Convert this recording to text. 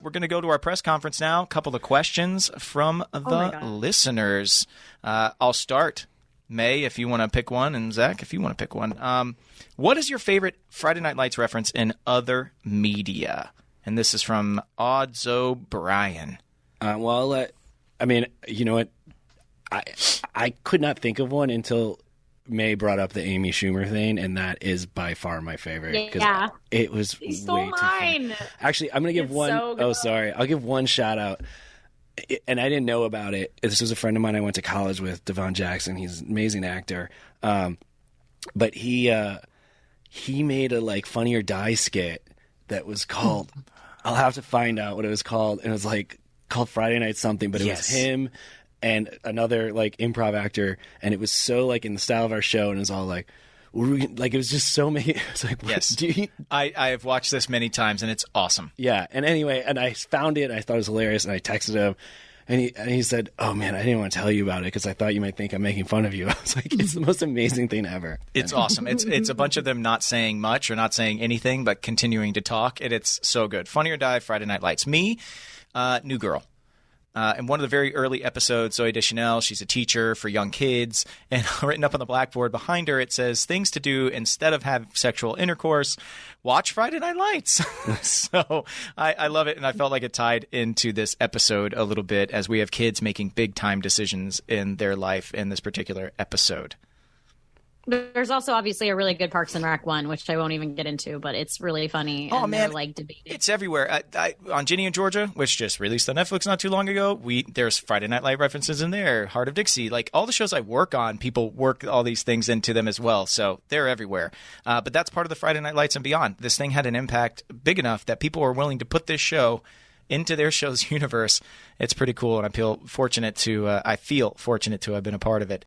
We're going to go to our press conference now. A couple of questions from the listeners. I'll start. May, if you want to pick one, and Zach, if you want to pick one. What is your favorite Friday Night Lights reference in other media? And this is from Odds O'Brien. I mean, you know what? I could not think of one until May brought up the Amy Schumer thing, and that is by far my favorite. Yeah. It was He stole mine. Actually, I'm going to give one. So sorry. I'll give one shout out. And I didn't know about it. This was a friend of mine I went to college with, Devon Jackson. He's an amazing actor. But he made a Funny or Die skit that was called, I'll have to find out what it was called. And it was called Friday Night something, but it was him and another improv actor. And it was so in the style of our show. And it was all it was just so many. It's yes. I have watched this many times, and it's awesome. Yeah. And anyway, and I found it, and I thought it was hilarious, and I texted him, and he said, "Oh man, I didn't want to tell you about it because I thought you might think I'm making fun of you." I was like, "It's the most amazing thing ever." It's awesome. It's a bunch of them not saying much or not saying anything, but continuing to talk, and it's so good. Funny or Die, Friday Night Lights. Me, New Girl. In one of the very early episodes, Zooey Deschanel, she's a teacher for young kids, and written up on the blackboard behind her, it says, things to do instead of have sexual intercourse, watch Friday Night Lights. So I love it, and I felt like it tied into this episode a little bit as we have kids making big-time decisions in their life in this particular episode. There's also obviously a really good Parks and Rec one, which I won't even get into, but it's really funny. Oh, and man. They're debating. It's everywhere. On Ginny and Georgia, which just released on Netflix not too long ago, there's Friday Night Light references in there, Heart of Dixie. All the shows I work on, people work all these things into them as well. So they're everywhere. But that's part of the Friday Night Lights and beyond. This thing had an impact big enough that people were willing to put this show into their show's universe. It's pretty cool, and I feel fortunate to have been a part of it.